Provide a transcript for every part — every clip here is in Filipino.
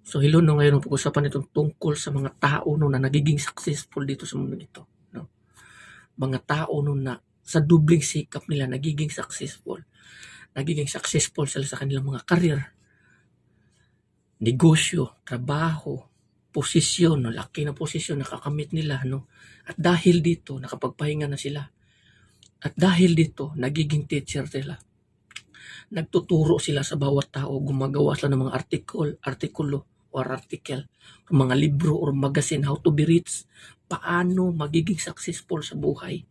So hello no, ngayon pag-usapan itong tungkol sa mga tao no na nagiging successful dito sa mundo ito, no. Mga tao no na sa dubling sikap nila nagiging successful. Nagiging successful sila sa kanilang mga career, negosyo, trabaho, posisyon, no, laki na posisyon nakakamit nila, no. At dahil dito nakapagpahinga na sila. At dahil dito nagiging teacher sila. Nagtuturo sila sa bawat tao, gumagawa sila ng mga artikulo or article, mga libro or magazine, how to be rich, paano magiging successful sa buhay.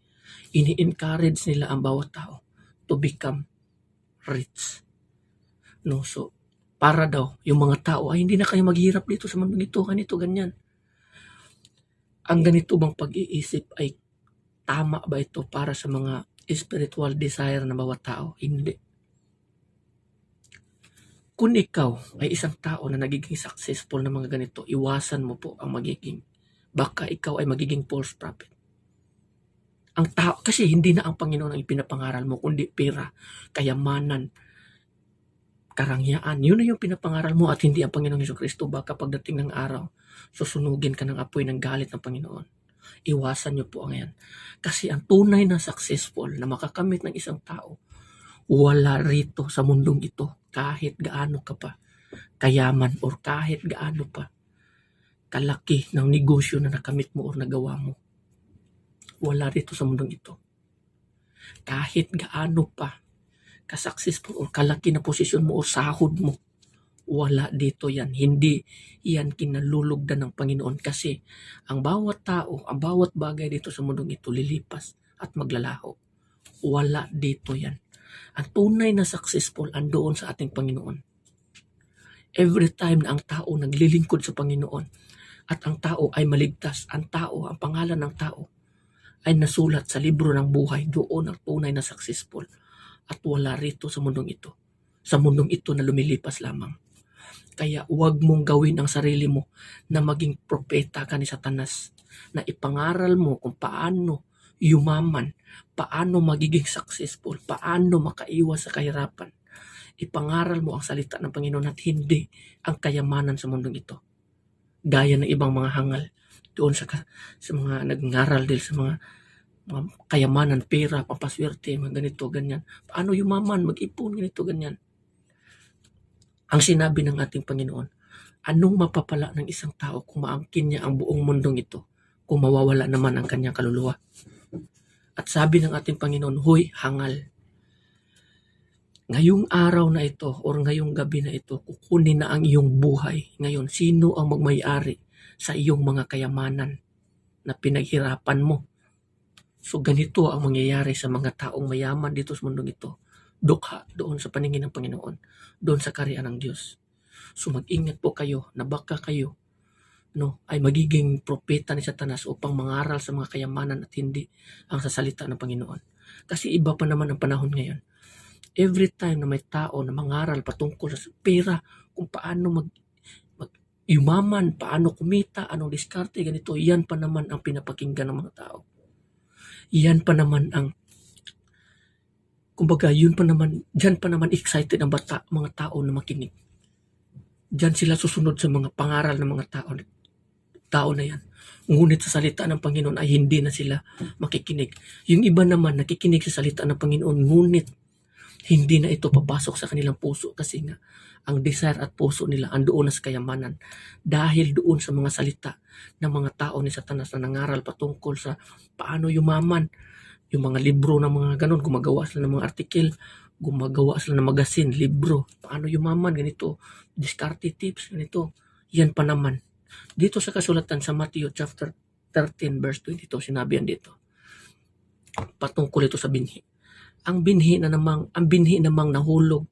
Ini-encourage nila ang bawat tao to become rich. No, so para daw yung mga tao ay hindi na kayo maghirap dito sa mundo nito, ganito, ganyan. Ang ganito bang pag-iisip ay tama ba ito para sa mga spiritual desire ng bawat tao? Hindi. Kung ikaw ay isang tao na nagiging successful na mga ganito, iwasan mo po ang magiging, baka ikaw ay magiging false prophet. Ang tao, kasi hindi na ang Panginoon ang ipinapangaral mo, kundi pera, kayamanan, karangyaan. Yun na yung pinapangaral mo at hindi ang Panginoong Jesucristo. Baka pagdating ng araw, susunugin ka ng apoy ng galit ng Panginoon. Iwasan niyo po ang yan. Kasi ang tunay na successful na makakamit ng isang tao, wala rito sa mundong ito kahit gaano ka pa kayaman or kahit gaano pa kalaki ng negosyo na nakamit mo or nagawa mo. Wala rito sa mundong ito. Kahit gaano pa ka-successful or kalaki na posisyon mo o sahod mo, wala dito yan. Hindi yan kinalulugdan ng Panginoon kasi ang bawat tao, ang bawat bagay dito sa mundong ito lilipas at maglalaho. Wala dito yan. Ang tunay na successful andoon sa ating Panginoon. Every time na ang tao naglilingkod sa Panginoon at ang tao ay maligtas, ang pangalan ng tao ay nasulat sa libro ng buhay, doon ang tunay na successful. At wala rito sa mundong ito. Sa mundong ito na lumilipas lamang. Kaya huwag mong gawin ang sarili mo na maging propeta ka ni Satanas, na ipangaral mo kung paano yumaman, paano magiging successful, paano makaiwas sa kahirapan. Ipangaral mo ang salita ng Panginoon at hindi ang kayamanan sa mundong ito. Gaya ng ibang mga hangal doon sa mga nagngaral din sa mga kayamanan, pera, pampaswerte, mga ganito, ganyan. Paano yumaman, mag-ipon, ganito, ganyan. Ang sinabi ng ating Panginoon, anong mapapala ng isang tao kung maangkin niya ang buong mundong ito, kung mawawala naman ang kanyang kaluluwa? At sabi ng ating Panginoon, huy, hangal. Ngayong araw na ito or ngayong gabi na ito, kukunin na ang iyong buhay. Ngayon, sino ang magmay-ari sa iyong mga kayamanan na pinaghirapan mo? So ganito ang mangyayari sa mga taong mayaman dito sa mundong ito. Dukha doon sa paningin ng Panginoon, doon sa kaharian ng Diyos. So mag-ingat po kayo na baka kayo ay magiging propeta ni Satanas upang mangaral sa mga kayamanan at hindi ang sasalita ng Panginoon. Kasi iba pa naman ang panahon ngayon. Every time na may tao na mangaral patungkol sa pera, kung paano yumaman, paano kumita, anong diskarte, ganito, yan pa naman ang pinapakinggan ng mga tao. Yan pa naman ang, kumbaga, dyan pa naman excited ang mga tao na makinig. Dyan sila susunod sa mga pangaral ng mga tao na yan. Ngunit sa salita ng Panginoon ay hindi na sila makikinig. Yung iba naman nakikinig sa salita ng Panginoon, ngunit hindi na ito papasok sa kanilang puso kasi nga ang desire at puso nila andoon na sa kayamanan dahil doon sa mga salita ng mga tao ni Satanas na nangaral patungkol sa paano yumaman. Yung mga libro ng mga ganon, gumagawa sila ng mga artikel, gumagawa sila ng magazine, libro, paano yumaman, ganito, diskarte tips, ganito. Yan pa naman. Dito sa kasulatan sa Matthew chapter 13 verse 22, sinabi yan dito. Patungkol ito sa binhi. Ang binhi namang nahulog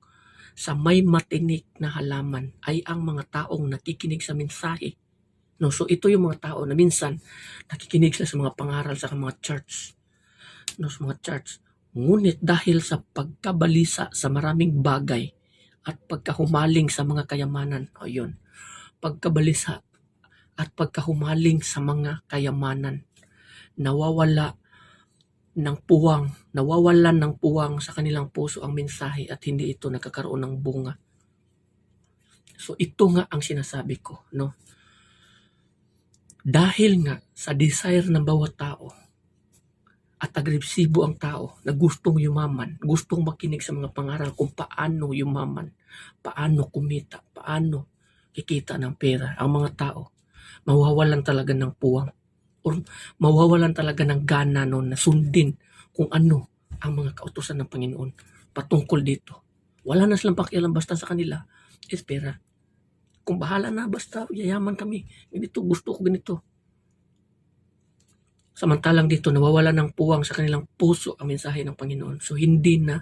sa may matinik na halaman ay ang mga taong nakikinig sa mensahe. No, so ito yung mga tao na minsan nakikinig sila sa mga pangaral sa mga church. No, sa mga church. Ngunit dahil sa pagkabalisa sa maraming bagay at pagkahumaling sa mga kayamanan, pagkabalisa at pagkahumaling sa mga kayamanan, nawawalan ng puwang sa kanilang puso ang mensahe at hindi ito nagkakaroon ng bunga. So ito nga ang sinasabi ko, no? Dahil nga sa desire ng bawat tao at agresibo ang tao na gustong yumaman, gustong makinig sa mga pangaral kung paano yumaman, paano kumita, paano kikita ng pera, ang mga tao mawawalan talaga ng puwang or mawawalan talaga ng gana no, na sundin kung ano ang mga kautusan ng Panginoon patungkol dito. Wala na silang pakialam, basta sa kanila is pera. Kung bahala na, basta yayaman kami. Ganito, gusto ko ganito. Samantalang dito, nawawala ng puwang sa kanilang puso ang mensahe ng Panginoon. So, hindi na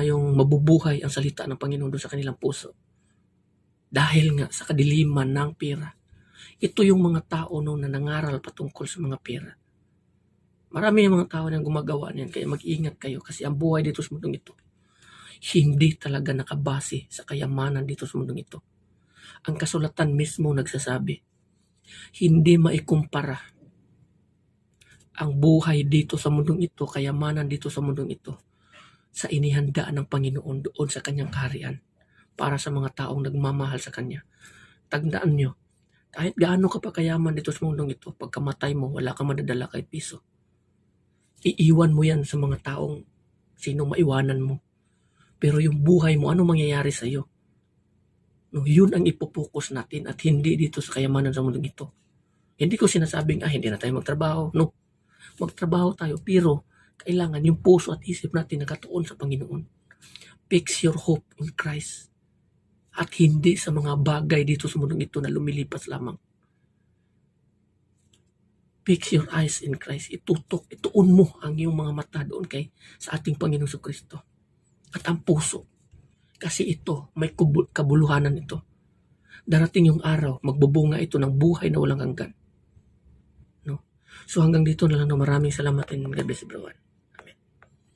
yung mabubuhay ang salita ng Panginoon doon sa kanilang puso. Dahil nga sa kadiliman ng pera. Ito yung mga tao no, na nangaral patungkol sa mga pera. Marami yung mga tao na gumagawa niyan, kaya mag-ingat kayo kasi ang buhay dito sa mundong ito, hindi talaga nakabase sa kayamanan dito sa mundong ito. Ang kasulatan mismo nagsasabi, hindi maikumpara ang buhay dito sa mundong ito, kayamanan dito sa mundong ito, sa inihandaan ng Panginoon doon sa kanyang kaharian para sa mga taong nagmamahal sa kanya. Tandaan nyo, kahit gaano ka pa kayaman dito sa mundong ito, pagkamatay mo, wala kang madadala kahit piso. Iiwan mo yan sa mga taong sino maiwanan mo. Pero yung buhay mo, ano mangyayari sa iyo? No, yun ang ipopokus natin at hindi dito sa kayamanan sa mundong ito. Hindi ko sinasabing, hindi na tayo magtrabaho. No, magtrabaho tayo, pero kailangan yung puso at isip natin nakatuon sa Panginoon. Fix your hope in Christ. At hindi sa mga bagay dito sa mundong ito na lumilipas lamang. Fix your eyes in Christ. Ituon mo ang iyong mga mata doon sa ating Panginoong Jesucristo. At ang puso. Kasi ito, may kabuluhanan ito. Darating yung araw, magbubunga ito ng buhay na walang hanggan. No? So hanggang dito na lang, no? Maraming salamat and God bless everyone.